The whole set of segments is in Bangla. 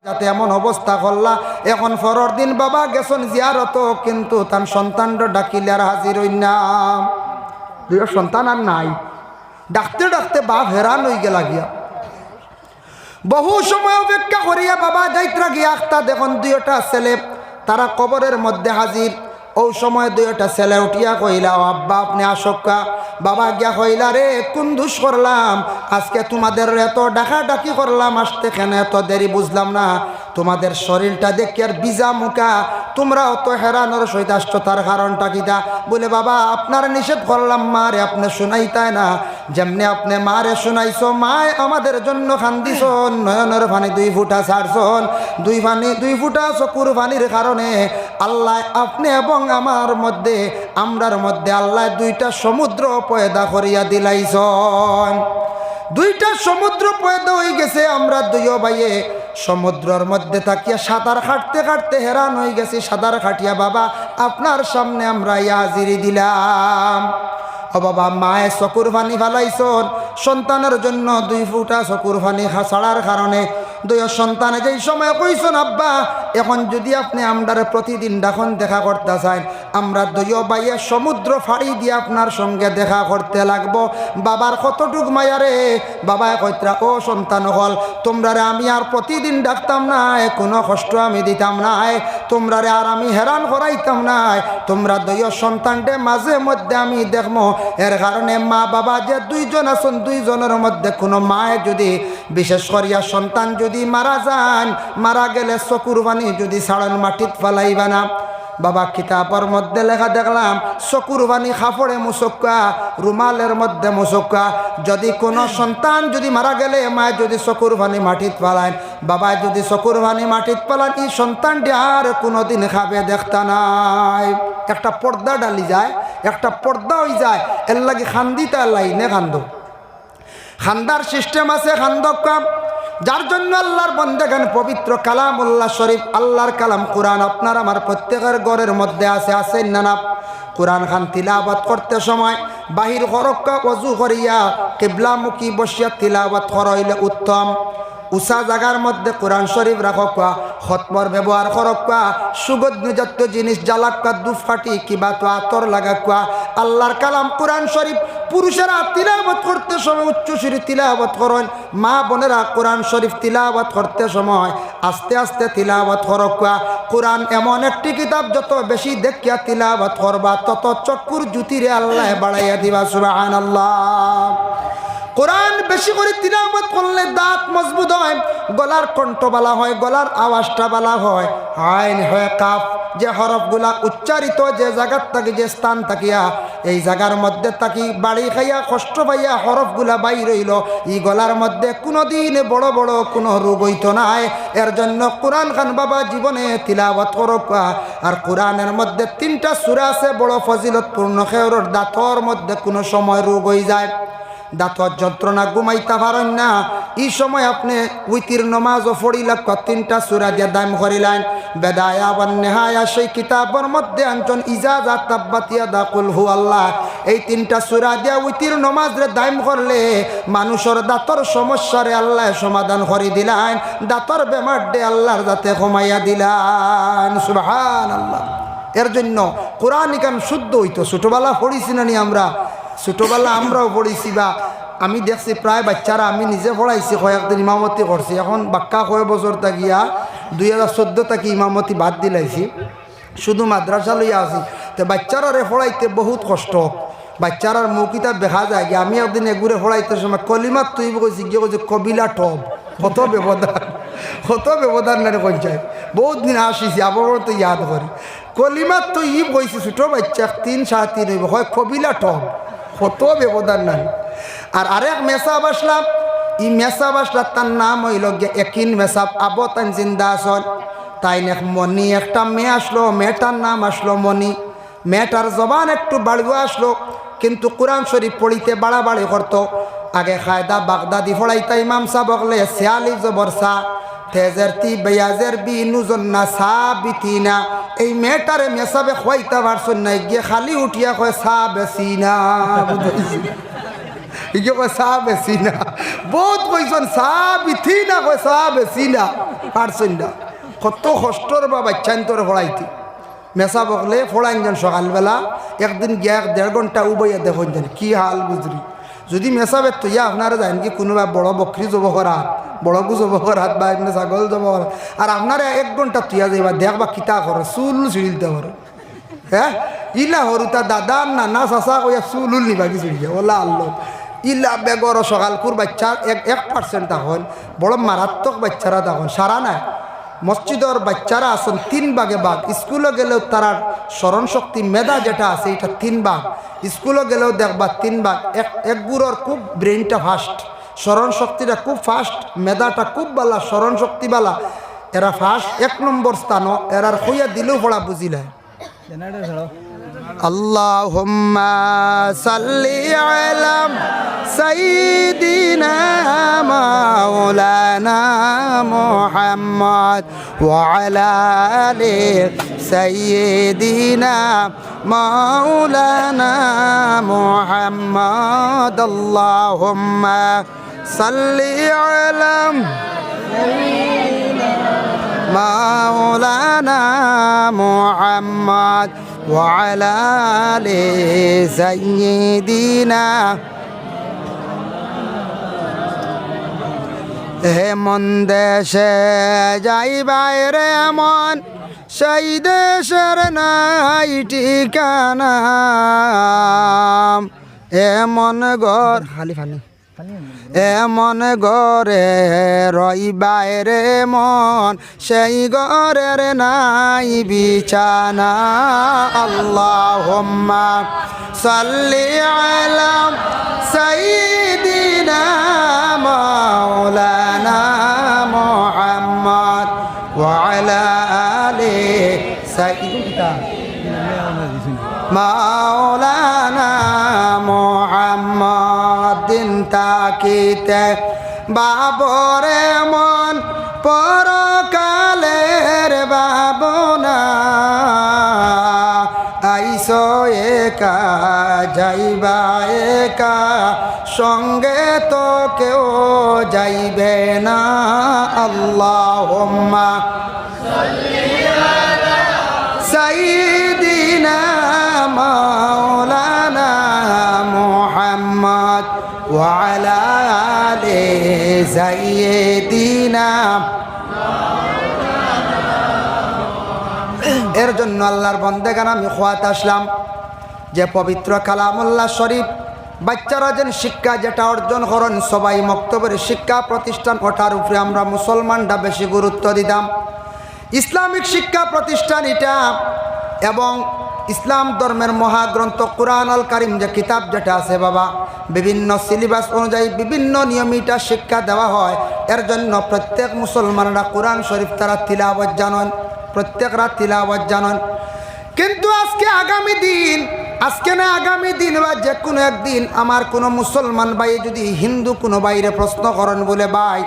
যাতে এমন অবস্থা করলা এখন পরের দিন বাবা গেছেন জিয়ারত কিন্তু তার সন্তানটা ডাকিলে আর হাজির হই না। দুই সন্তান আর নাই, ডাকতে ডাকতে বাপ হেরান হয়ে গেলা গিয়া। বহু সময় অপেক্ষা করিয়া বাবা যাইত্রা গিয়া আখতা দেখুন দুইটা ছেলে তারা কবরের মধ্যে হাজির। ওই সময় দুইটা ছেলে উঠিয়া কইলা, ও আব্বা আপনি আসক্কা। বাবা গিয়া কইলা, রে কোন দুষ করলাম আজকে তোমাদের এত ডাকা ডাকি করলাম, আসতে কেন এত দেরি বুঝলাম না। তোমাদের শরীরটা দেখি আর বিজা মুখা, তোমরা অত হেরানোর সহিত আসছো, তার কারণটা কিটা? বলে বাবা আপনার নিষেধ করলাম মারে আপনি শুনাইতাই না, যেমনি আপনি মারে শুনাইছো মায় আমাদের জন্য খান্দিছন, নয়নের পানি দুই ফুটা ছাড়ছন, দুই ফুটা চকুর পানির কারণে আল্লাহ আপনি এবং আমার মধ্যে আমরার মধ্যে আল্লাহ দুইটা সমুদ্র পয়দা করিয়া দিলাইছন। দুইটা সমুদ্র পয়দা হয়ে গেছে, আমরা দুইও ভাইয়ে সমুদ্রের মধ্যে থাকিয়া সাঁতার কাটতে কাটতে হেরান হয়ে গেছি। সাঁতার কাটিয়া বাবা আপনার সামনে আমরা হাজিরি দিলাম। ও বাবা মায়ে চকুর পানি ফালাইছন সন্তানের জন্য, দুই ফুটা চকুর পানি ছাড়ার কারণে দুই সন্তানে যেই সময় কইছেন আব্বা এখন যদি আপনি আমরা প্রতিদিন ডাখন দেখা করতে চান, আমরা দুইও বাইয়ে সমুদ্র ফাড়ি দিয়ে আপনার সঙ্গে দেখা করতে লাগবো। বাবার কতটুক মায়ারে বাবায় কইত্রা, ও সন্তান হল তোমরারে আমি আর প্রতিদিন ডাকতাম না, কোনো কষ্ট আমি দিতাম না, তোমরারে আর আমি হেরান করাইতাম না, তোমরা দুইও সন্তানটে মাঝে মধ্যে আমি দেখবো। এর কারণে মা বাবা যে দুইজন আছেন দুইজনের মধ্যে কোনো মায়ে যদি বিশেষ করিয়া সন্তান যদি মারা যান, মারা গেলে চকুর পানি যদি ছাড়ন মাটিত ফালাইবা না। বাবা কিতাবের মধ্যে লেখা দেখলাম চকুর পানি কাপড়ে মুসক্কা, রুমালের মধ্যে মুসক্কা। যদি কোনো সন্তান যদি মারা গেলে মায় যদি চকুর পানি মাটিত ফালায়, বাবা যদি চকুর পানি মাটিত ফালান, এই সন্তানটি আর কোনোদিন খাবে দেখতা নাই। একটা পর্দা ডালি যায়, একটা পর্দা হয়ে যায়, এর লাগে খান্দিতে লাইনে খান্দ, খান্দার সিস্টেম আছে খান্দকা। যার জন্য আল্লাহর বন্দেগান পবিত্র কালামুল্লাহ শরীফ আল্লাহর কালাম কোরআন আপনার আমার প্রত্যেকের ঘরের মধ্যে আছে না না? কোরআন খান তিলাওয়াত করতে সময় বাহির হরক্কা ওযু করিয়া কিবলামুখী বসিয়া তিলাওয়াত করাইলে উত্তম। উষা জায়গার মধ্যে কোরআন শরীফ রাখা, খতমর ব্যবহার করকা, সুগন্ধ জাতীয় জিনিস জ্বালাকা, দুফাটি কিবা তো আতর লাগাকা। আল্লাহর কালাম কোরআন শরীফ পুরুষেরা তিলাওয়াত করতে সময় উচ্চস্বরে তিলাওয়াত করেন, মা বোনেরা কোরআন শরীফ তিলাওয়াত করতে সময় আস্তে আস্তে তিলাওয়াত করকা। কোরআন এমন একটি কিতাব যত বেশি দেখিয়া তিলাওয়াত করবা তত চক্ষুর জ্যোতিরে আল্লাহ বাড়াইয়া দিবা। সুবহানাল্লাহ। কোরআন বেশি করে তিলাওয়াত করলে দাঁত মজবুত হয়, গলার কণ্ঠ বালা হয়, গলার আওয়াজটা বালা হয়। আইন হয় কাফ, যে হরফগুলা উচ্চারিত যে জায়গার থাকি যে স্থান থাকিয়া এই জায়গার মধ্যে থাকি বাড়ি খাইয়া কষ্ট পাইয়া হরফগুলা বাইর হইল, এই গলার মধ্যে কোনোদিন বড় বড় কোনো রোগ হইতো নাই। এর জন্য কোরআন খান বাবা জীবনে তিলাওয়াত করক। আর কোরআনের মধ্যে 3টা সূরা আছে বড় ফজিলতপূর্ণ, খেয়রর দাঁতর মধ্যে কোনো সময় রোগ হয়ে যায়, দাঁতর যন্ত্রণা ঘুমাইতে পারেন না, এই সময় আপনি উইতির নমাজও পড়িলা 3টা সূরা দিয়ে দাম করিলেন। বেদায়া ওয়ান নেহায়া সেই কিতাবের মধ্যে আনছেন ইজাজা তাব্বাতিয়া দাকুল হু আল্লাহ, এই 3টা সূরা দিয়ে উইতির নমাজরে দাম করলে মানুষের দাঁতর সমস্যারে আল্লাহ সমাধান করে দিলেন, দাঁতর বেমার দে আল্লাহর যাতে কমাইয়া দিলেন। সুবহানাল্লাহ। এর জন্য কোরআন কান শুদ্ধ হইতো। ছোটবেলা পড়িছি না নি আমরা? ছোটোবেলা আমরাও পড়েছি, বা আমি দেখছি প্রায় বাচ্চারা, আমি নিজে পড়াইছি, কয়েকদিন ইমামতি করছি। এখন বাক্কা কয়েক বছর থাকিয়া 2014 থাকি ইমামতি বাদ দিলাইছি, শুধু মাদ্রাসা লইয়া আছি। তো বাচ্চারা পড়াইতে বহুত কষ্ট, বাচ্চারার মুখিটা দেখা যায় গিয়ে। আমি একদিন এগুড়ে পড়াইতে সময় কলিমাত তুই কইছি গিয়ে কইছে কবিলা টব, কত ব্যবধান না পঞ্চায়েত। বহুত দিন আসিছি, আবার তো ইয়াদ করি। কলিমাত তুই কইছি ছোটো বাচ্চা 3 সাড়ে 3 হইব, হয় কবিলা টব, কত ব্যবধান নাই। আর আরেক মেসাব আসলাম, ই মেসাব আসলাম তার নাম হইল একিন মেসাব, আবতান জিন্দা আসল। তাই মনি একটা মেয়ে আসলো, মেয়েটার নাম আসলো মনি। মেয়েটার জবান একটু বাড়িয়ে আসলো, কিন্তু কোরআন শরীফ পড়িতে বাড়াবাড়ি করতো। আগে কায়দা বাগদাদি পড়াইতা ইমাম সাহেব বকলে 46 জবর সা, তেজেরতি বেয়াজের বি নুজন্না সা বিতিনা। এই মেয়েটারে মেসাবে খোয়াইতে পারছেন না, গিয়ে খালি উঠিয়া কয় সা বেসিনা, ইয়ে কয় সা বেসিনা। বহুত কইছেন চা বিথি না কয় চা বেশি না পারছেন না কত কষ্টর বা বাচ্চান তোর পড়াইতি মেসা বকলে ফোড়াইন যান সকালবেলা একদিন গিয়া 1.5 ঘন্টা উবাইয়া দেখুন যান কি হাল বুঝরি যদি মেসাবে তুইয়া আপনারা জানেন কি কোনোবা বড় বকরি জব করাত বড় গু জব করাত বা এমনি ছাগল জব করাত আর আপনারা 1 ঘন্টা তুইয়া যাইবা দেখবা কিতা করে চুল ছিঁড়িতে করে হ্যাঁ ইলা হরুতা দাদা নানা চাচা কইয়া চুলুল নিবা কি ছিঁড়িয়া ওলা আল্লো ইলা বেগর সকালকুর বাচ্চা 1% তখন বড় মারাত্মক বাচ্চারা তখন সারা নাই মসজিদর বাচ্চারা আছেন 3 ভাগে ভাগ স্কুলে গেলেও তার স্মরণ শক্তি মেধা যেটা আছে এটা 3 ভাগ স্কুলে গেলেও দেখবা 3 ভাগ এক গুড়র খুব ব্রেনটা ফাস্ট স্মরণ শক্তিটা খুব ফাস্ট মেধাটা খুব বালা স্মরণ শক্তি বালা এরা ফাস্ট 1 নম্বর স্থান এরার হইয়া দিলেও পড়া বুঝিলে আল্লাহুম্মা সাল্লি আলা সাইয়্যিদিনা মাওলানা মুহাম্মদ ওয়া আলা আলি সাইয়্যিদিনা মাওলানা মুহাম্মদ আল্লাহুম্মা সাল্লি আলা মাওলানা মুহাম্মদ وعلى آل سيدنا হেমন দেশে যাইবাই রে মন সেই দেশের নাই ঠিকানা এমন ঘর খালি ফানি এমন ঘরে রইবাই রে মন সেই ঘরের নাই বিছানা আল্লাহুম্মা সাল্লি আলা সাইয়্যিদিনা মাওলানা মুহাম্মদ ওয়া আলা আলি সাইয়্যিদিনা মাওলানা মুহাম্মদ দিন তাকিতে বাবরে মন পরকালের বাবনা আইসো একা যাইবা একা সঙ্গে তো কেউ যাইবে না আল্লাহুম্মা সাল্লি আলা সাইয়্যিদিনা মাওলানা মুহাম্মদ ওয়া আলা আলি সাইয়্যিদিনা এর জন্য আল্লাহর বন্দেগান আমি খোয়াতে আসলাম যে পবিত্র কালামুল্লাহ শরীফ বাচ্চারা যেন শিক্ষা যেটা অর্জন করেন সবাই মক্তবের শিক্ষা প্রতিষ্ঠান ওঠার উপরে আমরা মুসলমানরা বেশি গুরুত্ব দিতাম ইসলামিক শিক্ষা প্রতিষ্ঠান এটা এবং ইসলাম ধর্মের মহাগ্রন্থ কুরআন আল কারিম যে কিতাব যেটা আছে বাবা বিভিন্ন সিলেবাস অনুযায়ী বিভিন্ন নিয়মিত শিক্ষা দেওয়া হয় এর জন্য প্রত্যেক মুসলমানরা কুরআন শরীফ তারা তিলাওয়াত জানেন প্রত্যেকরা তিলাওয়াত জানেন কিন্তু আজকে না আগামী দিন বা যে কোনো একদিন আমার কোনো মুসলমান ভাই যদি হিন্দু কোনো বাইরে প্রশ্ন করেন বলে ভাই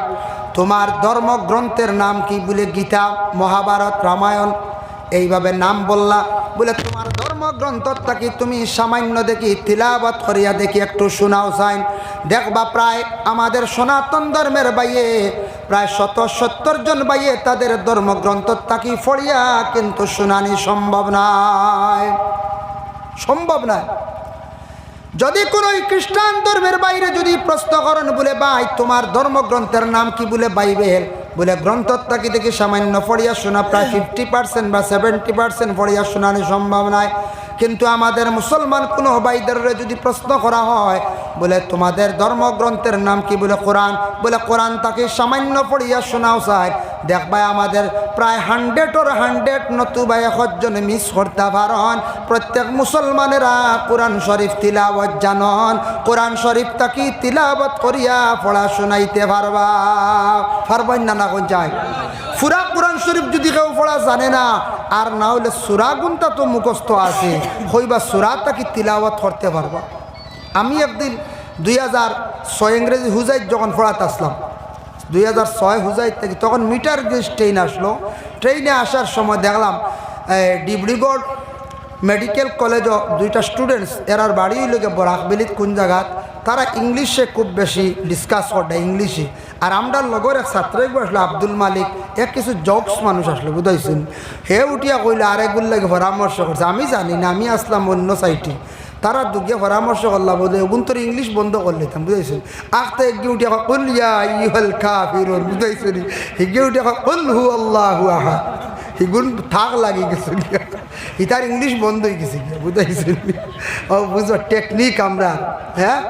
তোমার ধর্মগ্রন্থের নাম কি বলে গীতা মহাভারত রামায়ণ এইভাবে নাম বললা বলে তোমার ধর্মগ্রন্থটা কি তুমি সামান্য দেখি তিলাওয়াত করিয়া দেখি একটু শোনাও চাইন দেখবা প্রায় আমাদের সনাতন ধর্মের বাইয়ে প্রায় 70 জন বাইয়ে তাদের ধর্মগ্রন্থটা কি পড়িয়া কিন্তু শোনানি সম্ভব নয় যদি কোনো খ্রিস্টান ধর্মের বাইরে যদি প্রশ্ন করেন বলে ভাই তোমার ধর্মগ্রন্থের নাম কি বলে বাইবেল বলে গ্রন্থটা কি দেখি সামান্য পড়িয়া শোনা প্রায় 50% বা 70% পড়িয়া শোনানো সম্ভব নয় কিন্তু আমাদের মুসলমান কোনো ভাইদের যদি প্রশ্ন করা হয় বলে তোমাদের ধর্মগ্রন্থের নাম কি বলে কোরআন বলে কোরআন তাকে সামান্য পড়িয়া শোনাও চায় দেখবা আমাদের প্রায় 100 নতুবা 1 জন মিস করতে পারেন প্রত্যেক মুসলমানেরা কোরআন শরীফ তিলাওয়াত জানন কোরআন শরীফ তাকে তিলাওয়াত করিয়া পড়া শোনাইতে পারবেন না কোন যায় পুরা কোরআন শরীফ যদি কেউ পড়া জানে না আর না হলে সূরা গুনটা তো মুখস্থ আছে হইবা সূরাটা কি তিলাওয়াত করতে পারবা আমি একদিন 2006 ইংরেজি হুজাইত যখন পড়াতে আসলাম 2006 হুজাইত থেকে তখন মিটার গেজ ট্রেন আসলো ট্রেনে আসার সময় দেখলাম ডিব্রুগড় মেডিকেল কলেজও 2টা স্টুডেন্টস এরার বাড়ি লোকে বরাকবেলিত কোন জায়গাত তারা ইংলিশে খুব বেশি ডিসকাস করে ইংলিশে। আর আমরা লগর এক ছাত্র আসলো আব্দুল মালিক, এক কিছু জকস মানুষ আসলো বুঝাইছেন, হে উঠিয়া কইলে আরেকগুল লাগে পরামর্শ করছে। আমি জানি না, আমি আসলাম অন্য সাইটে, তারা দুগিয়ে পরামর্শ করলাম বোধ ওগুন তোর ইংলিশ বন্ধ করে নিতাম বুঝাইছেন। আখতে এগিয়ে উঠিয়া কলিয়া ইহল কাফিরুন বুঝাইছেন, হিগে উঠিয়া কল হু আল্লাহু আহাদ, হিগুন থাক লাগি গেছে, ইতার ইংলিশ বন্ধ হয়ে গেছে বুঝাইছেন। ও বুঝবা টেকনিক আমরা, হ্যাঁ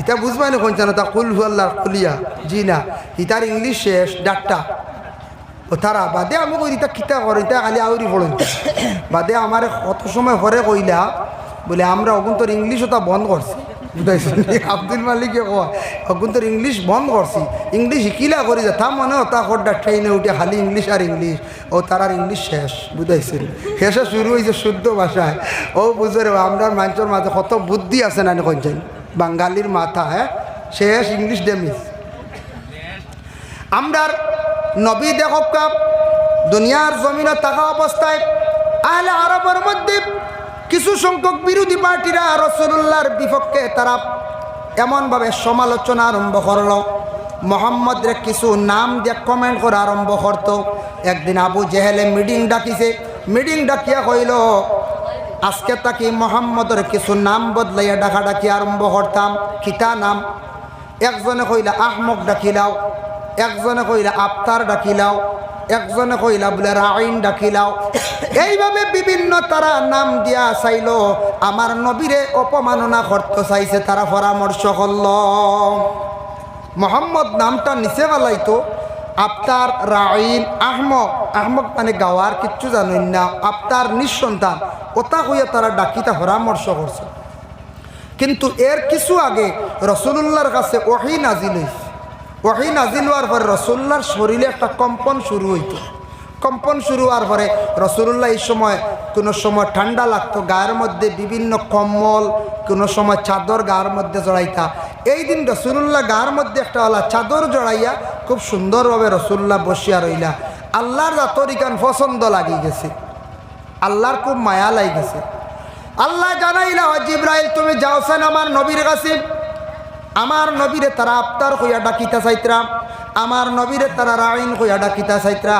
এটা বুঝবাই না কোন জানো তা কুল হু আল্লাহ কুলিয়া, জি না ইতার ইংলিশ শেষ ডাক্তা ও তারা বাদে আমি কই ইতা কিতা করে, ইতা খালি আউরি পড়ুন বাদে আমার কত সময় পরে কইলা বলে আমরা অগুন তোর ইংলিশ ওটা বন্ধ করছি বুঝাইছেন। আব্দুল মালিকে কয় অগুন তোর ইংলিশ বন্ধ করছি, ইংলিশ শিকিলা করি যা তা মনে হতা খোরটা ট্রেনে উঠে খালি ইংলিশ আর ইংলিশ, ও তারার ইংলিশ শেষ বুঝাইছেন। শেষে শুরু হয়েছে শুদ্ধ ভাষায়। ও বুঝে রে আমরা মানুষের মাঝে কত বুদ্ধি আছে না কইছেন, বাঙালির মাথা, হ্যাঁ শেষ ইংলিশ ডেমিস। আমরার নবী দেখক দুনিয়ার জমিনে থাকা অবস্থায় আহলে আরবের মধ্যে কিছু সংখ্যক বিরোধী পার্টিরা রাসূলুল্লাহর বিপক্ষে তারা এমনভাবে সমালোচনা আরম্ভ করল, মোহাম্মদের কিছু নাম দিয়ে কমেন্ট করা আরম্ভ করত। একদিন আবু জেহেলে মিটিং ডাকিছে, মিটিং ডাকিয়া কইল আজকে তাকে মোহাম্মদের কিছু নাম বদলাইয়া ডাকাডাকি আরম্ভ করতাম। কিতা নাম? একজনে কইলা আহমক ডাকিলাও, একজনে কইলা আফতার ডাকিলাও, একজনে কইলা বলে রাইন ডাকিলাও। এইভাবে বিভিন্ন তারা নাম দিয়া চাইল, আমার নবীরে অপমাননা করতে চাইছে। তারা পরামর্শ করল মোহাম্মদ নামটা নিচে ফেলাইতো আফতার, রাইন, আহমক। আহমক মানে গাওয়ার কিচ্ছু জানেন না, আফতার নিঃসন্তান, ওটা হইয়া তারা ডাকিতা পরামর্শ করছে। কিন্তু এর কিছু আগে রাসূলুল্লাহর কাছে ওহী নাজিল হইছে। ওহী নাজিল হওয়ার পরে রাসূলুল্লাহর শরীরে একটা কম্পন শুরু হইতো। কম্পন শুরু হওয়ার পরে রাসূলুল্লাহ এই সময় কোনো সময় ঠান্ডা লাগতো, গায়ের মধ্যে বিভিন্ন কম্বল, কোনো সময় চাদর গায়ের মধ্যে জড়াইতা। এই দিন রাসূলুল্লাহ গায়ের মধ্যে একটা ওলা চাদর জড়াইয়া খুব সুন্দরভাবে রাসূলুল্লাহ বসিয়া রইলা। আল্লাহর তরিকান পছন্দ লাগি গেছে, আল্লাহর খুব মায়া লাগি গেছে। আল্লাহ জানাইলা জিবরাইল তুমি যাওছেন আমার নবীর কাছে। আমার নবীরে তারা আফতার হইয়া ডাকিতা চাইত্রা, আমার নবীরে তারা রাইন হইয়া ডাকিতা চাইত্রা।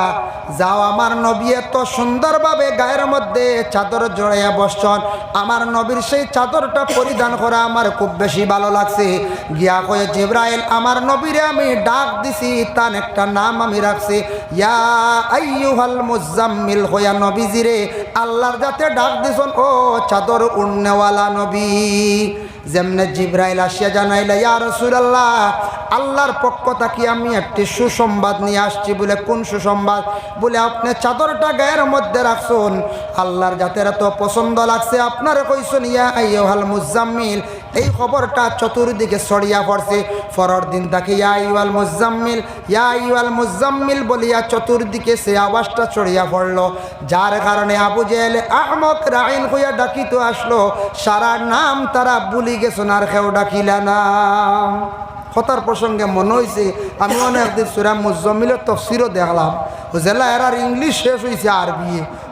যাও, আমার নবী এত সুন্দরভাবে গায়ের মধ্যে চাদর জড়াইয়া বসছেন, আমার নবীর সেই চাদরটা পরিধান করা আমার খুব বেশি ভালো লাগছে। গিয়া কয়ে জিবরাইল আমার নবীরে আমি ডাক দিছি, তার একটা নাম আমি রাখছি ইয়া আইয়ুহাল মুজাম্মিল, হইয়া নবীজিরে আল্লাহর যাতে ডাক দিছেন ও চাদর উড়নেওয়ালা নবী। যেমনে জিবরাইল আসিয়া জানাইলা ইয়া রাসূলুল্লাহ আল্লাহর পক্ষ থেকে আমি একটি সুসংবাদ নিয়ে আসছি। বলে কোন সুসংবাদ? বলে আপনি চাদরটা গায়ের মধ্যে রাখছেন, আল্লাহর জাতের এত পছন্দ লাগছে, আপনারে কইছেন ইয়া আইয়ুহাল মুজাম্মিল। এই খবরটা চতুর্দিকে ছড়িয়া পড়ছে। পরের দিন তাকে ইয়া আইয়ুহাল মুজাম্মিল, ইয়া আইয়ুহাল মুজাম্মিল বলিয়া চতুর্দিকে সে আওয়াজটা ছড়িয়া পড়ল, যার কারণে আবু জেহেল আহমক রাইন হইয়া ডাকিতে আসলো। সারা নাম তারা ভুলি গেছেন, আর কেউ ডাকিলা না। কথার প্রসঙ্গে মনে হয়েছে আমি অনেকদিন সূরা মুজাম্মিলের তাফসীরও দেখলাম, জেলা এরার ইংলিশ শেষ হয়েছে আরবি,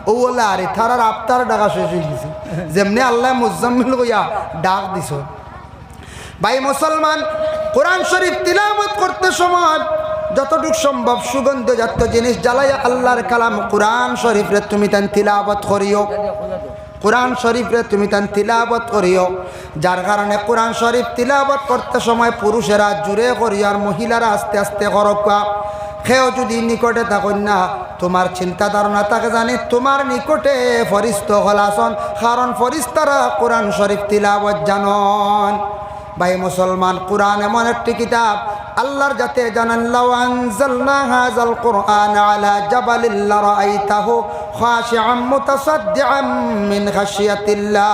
ও বলে আরে তারার আফতার ডাকা শেষ হয়ে গেছে, যেমনি আল্লাহ মুজাম্মিল কইয়া ডাক দিছ। ভাই মুসলমান, কোরআন শরীফ তিলাওয়াত করতে সময় যতটুকু সম্ভব সুগন্ধজাত জিনিস জ্বালাইয়া আল্লাহর কালাম কোরআন শরীফরে তুমি তান তিলাওয়াত করিও, কোরআন শরীফরে তুমি তান তিলাওয়াত করিও। যার কারণে কোরআন শরীফ তিলাওয়াত করতে সময় পুরুষেরা জুড়ে করিও আর মহিলারা আস্তে আস্তে করকা। কেউ যদি নিকটে থাকুন না, তোমার চিন্তা ধারণা থাকে জানি তোমার নিকটে ফরিস্ত হল আসন, কারণ ফরিস্তারা কোরআন শরীফ তিলাওয়াত জানন। ভাই মুসলমান, কোরআন এমন একটি কিতাব আল্লাহর যাতে জানান লাউ আনজালনা হাযাল কুরআন আলা জাবালিন লারাআইতাহু খাশিআম মুতাসাদ্দিআম মিন খাশিয়াতিল্লাহ।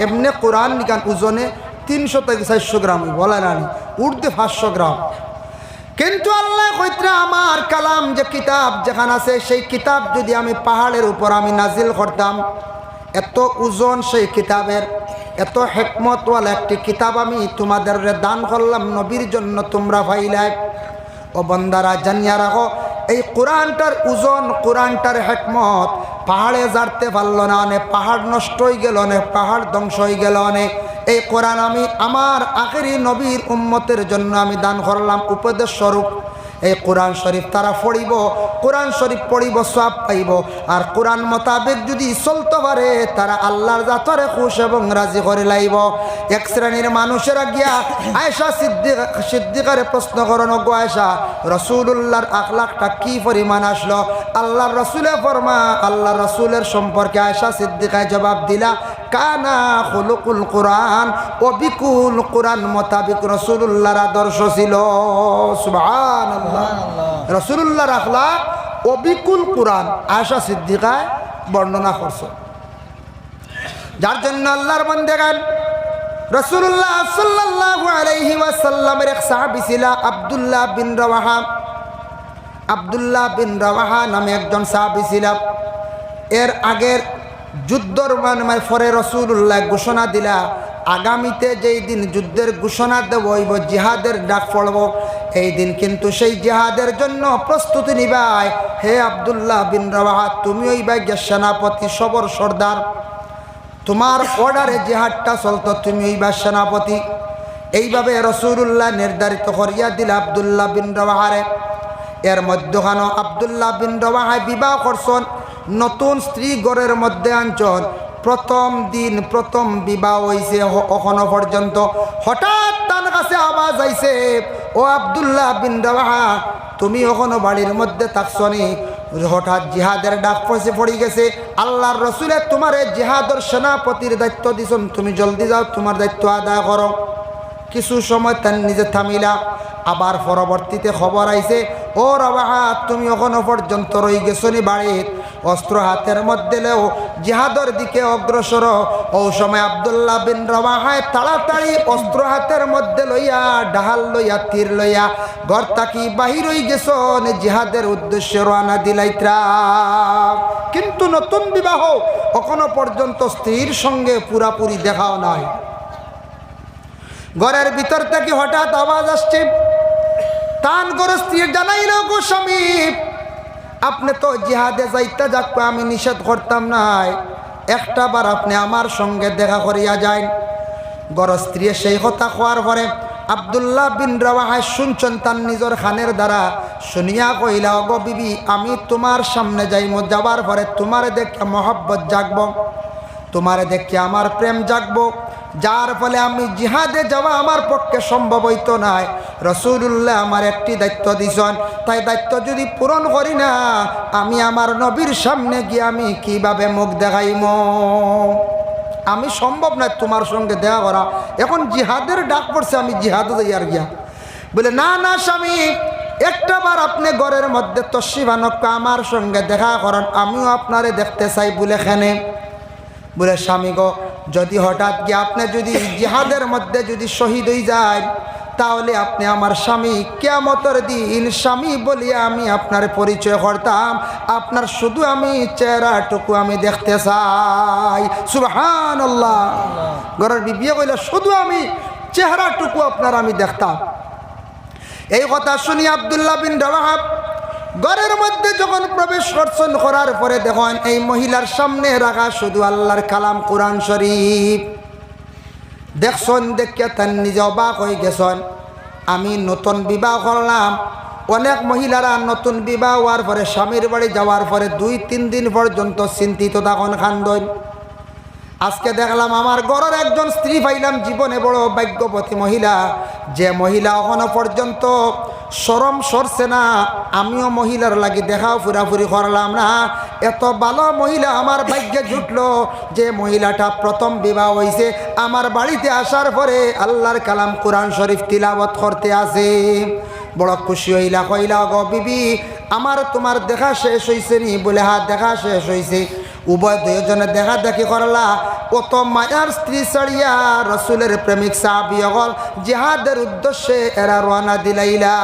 এমনি কোরআন নিকান ওজনে 300 থেকে 400 গ্রাম, বলে নানি উর্দে 500 গ্রাম। কিন্তু আল্লাহ কইত্রা আমার কালাম যে কিতাব যেখানে আছে, সেই কিতাব যদি আমি পাহাড়ের উপর আমি নাজিল করতাম, এত ওজন সেই কিতাবের, এত হিকমতওয়ালা একটি কিতাব আমি তোমাদের দান করলাম নবীর জন্য, তোমরা পাইলাই। ও বন্দারা জানিয়া রাখো, এই কোরআনটার ওজন, কোরআনটার হিকমত পাহাড়ে জারতে পারল না, অনেক পাহাড় নষ্ট হয়ে গেল, অনেক পাহাড় ধ্বংস হয়ে গেল, অনেক এই কোরআন আমি আমার আখেরি নবীর উম্মতের জন্য আমি দান করলাম উপদেশ স্বরূপ। এই কোরআন শরীফ তারা পড়িব, কোরআন শরীফ পড়িব, সওয়াব পাইব। আর কোরআন মোতাবেক যদি চলতে পারে তারা আল্লাহর জাতরে খুশ এবং রাজি করে লাইব। এক শ্রেণীর মানুষেরা গিয়া আয়েশা সিদ্দিকারে প্রশ্ন করেন, গো আয়েশা, রাসূলুল্লাহর আখলাকটা কি পরিমাণ আসলো? আল্লাহর রাসূলে ফরমা, আল্লাহর রাসূলের সম্পর্কে আয়েশা সিদ্দিকায় জবাব দিলা, কানা খুলুকুল কোরআন, অবিকুল কোরআন মোতাবিক রাসূলুল্লাহর আদর্শ ছিল। সুবহানাল্লাহ। রাসূলুল্লাহর আখলাক অবিকুল কোরআন আয়েশা সিদ্দিকায় বর্ণনা করছে। যার জন্য আল্লাহর বান্দাগণ রাসূলুল্লাহ সাল্লাল্লাহু আলাইহি ওয়াসাল্লামের এক সাহাবী ছিল আব্দুল্লাহ বিন রাওয়াহা। আব্দুল্লাহ বিন রাওয়াহা নামে একজন সাহাবী ছিল। এর আগের যুদ্ধর মানে পরে রাসূলুল্লাহ ঘোষণা দিলা, আগামীতে যেই দিন যুদ্ধের ঘোষণা দেব হইব, জিহাদের ডাক পড়ব, এই দিন কিন্তু সেই জিহাদের জন্য প্রস্তুতি নিবাই। হে আব্দুল্লাহ বিন রাওয়াহা, তুমি ওই ভাগ্যের সেনাপতি, সবর সর্দার, তোমার অর্ডারে জিহাদটা চলতো, তুমি ওই বা সেনাপতি। এইভাবে রাসূলুল্লাহ নির্ধারিত করিয়া দিল আব্দুল্লাহ বিন রাওয়াহারে। এর মধ্যখানো আব্দুল্লাহ বিন রাওয়াহা বিবাহ করছেন, নতুন স্ত্রী ঘরের মধ্যে আনছেন। প্রথম দিন প্রথম বিবাহ হয়েছে, এখনো পর্যন্ত হঠাৎ তার কাছে আওয়াজ আইছে, ও আব্দুল্লাহ বিন রাওয়াহা, তুমি এখনো বাড়ির মধ্যে থাকছনি? হঠাৎ জিহাদের ডাক পড়ে গেছে। আল্লাহর রাসূলে তোমার জিহাদের সেনাপতির দায়িত্ব দিছেন, তুমি জলদি যাও, তোমার দায়িত্ব আদায় করো। কিছু সময় তার নিজে থামিলা। আবার পরবর্তীতে খবর আইছে, ও রাওয়াহা, তুমি এখনো পর্যন্ত রয়ে গেছনি বাড়ির, অস্ত্র হাতের মধ্যে লেও জিহাদের দিকে অগ্রসর। ও সময় আব্দুল্লাহ বিন রাওয়াহা তাড়াতাড়ি অস্ত্র হাতের মধ্যে লইয়া, ঢাল লইয়া, তীর লইয়া ঘর থাকি বাহির হয়ে গেছন জিহাদের উদ্দেশ্যে রওনা দিলাইত্রা। কিন্তু নতুন বিবাহ, এখনো পর্যন্ত স্ত্রীর সঙ্গে পুরাপুরি দেখাও নাই। ঘরের ভিতর থেকে হঠাৎ আওয়াজ আসছে, তান করে স্ত্রী জানাইল, গো স্বামী, আপনি তো জিহাদে যাইতে যাক, আমি নিষেধ করতাম নাই, একটা বার আপনি আমার সঙ্গে দেখা করিয়া যান। গর স্ত্রী সেই কথা কোয়ার পরে আব্দুল্লাহ বিন রাওয়াহা শুনছেন তার নিজের খানের দ্বারা, শুনিয়া কইলা, গো বিবি, আমি তোমার সামনে যাইমু, যাবার পরে তোমার দেখে মহব্বত জাগব, তোমার দেখে আমার প্রেম জাগব, যার ফলে আমি জিহাদে যাওয়া আমার পক্ষে সম্ভব হইতো নাই। রাসূলুল্লাহ আমার একটি দায়িত্ব দিছেন, তাই দায়িত্ব যদি পূরণ করি না, আমি আমার নবীর সামনে গিয়ে আমি কিভাবে মুখ দেখাইমু? আমি সম্ভব নয় তোমার সঙ্গে দেখা করা। এখন জিহাদের ডাক পড়ছে, আমি জিহাদে যাই আর গিয়া। বলে, না না স্বামী, একটা বার আপনি ঘরের মধ্যে তশরিফ আমার সঙ্গে দেখা করেন, আমিও আপনারে দেখতে চাই। বলে খেনে? বলে, স্বামী গো, যদি হঠাৎ গিয়ে আপনি যদি জিহাদের মধ্যে যদি শহীদ হয়ে যায়, তাহলে আপনি আমার স্বামী, কিয়ামতের দিন স্বামী বলিয়া আমি আপনার পরিচয় করতাম, আপনার শুধু আমি চেহারাটুকু আমি দেখতে চাই। সুবহানাল্লাহ। ঘরের বিবি কইলে, শুধু আমি চেহারাটুকু আপনার আমি দেখতাম। এই কথা শুনি আব্দুল্লাহ বিন রাওয়াহা ঘরের মধ্যে যখন প্রবেশ করছেন, করার পরে দেখেন এই মহিলার সামনে রাখা শুধু আল্লাহর কালাম কোরআন শরীফ। দেখছেন, দেখে তার নিজে অবাক হয়ে গেছেন। আমি নতুন বিবাহ করলাম, অনেক মহিলারা নতুন বিবাহ হওয়ার পরে স্বামীর বাড়ি যাওয়ার পরে 2-3 দিন পর্যন্ত চিন্তিত তখন খান্দন। আজকে দেখলাম আমার ঘরের একজন স্ত্রী পাইলাম, জীবনে বড় ভাগ্যবতী মহিলা, যে মহিলা এখনো পর্যন্ত শরম সরছে না। আমিও মহিলার লাগি দেখাও ফুরাফুরি করলাম না, এত ভালো মহিলা আমার ভাগ্যে জুটলো যে মহিলাটা প্রথম বিবাহ হয়েছে, আমার বাড়িতে আসার পরে আল্লাহর কালাম কোরআন শরীফ তিলাওয়াত করতে আসে। বড় খুশি হইলা, কইলা, গো বিবি, আমার তোমার দেখা শেষ হয়েছে নি? বলে, হ্যাঁ, দেখা শেষ হয়েছে। উভয় দুজনে দেখা দেখি করলা। কত মায়ার স্ত্রী ছাড়িয়া রসুলের প্রেমিক সাহাবী হল জিহাদের উদ্দেশ্যে এরা রওনা দিলাইলা।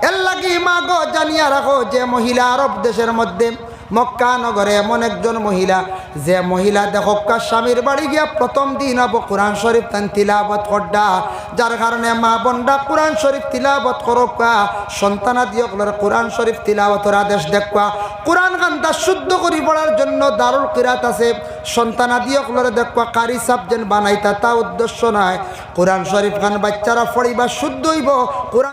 এর লাগি মা গো জানিয়া রাখো, যে মহিলা আরব দেশের মধ্যে মক্কা নগরে এমন একজন মহিলা, যে মহিলা দেখক্কা স্বামীর বাড়ি গিয়া প্রথম দিন আব কোরআন শরীফ তান তিলাবত করডা, যার কারণে মা বন্ডা কোরআন শরীফ তিলাবত করকা, সন্তানাদিয়কলর কোরআন শরীফ তিলাবতের আদেশ দেখবা। কোরআন গানটা শুদ্ধ করি পড়ার জন্য দারুল কিরাত আছে, সন্তানাদিয়কলর দেখবা কারি সাবজেক্ট বানাইতা, তা উদ্দেশ্য নয়। কোরআন শরীফ খান বাচ্চারা পড়িবা শুদ্ধ হইব। কোরআন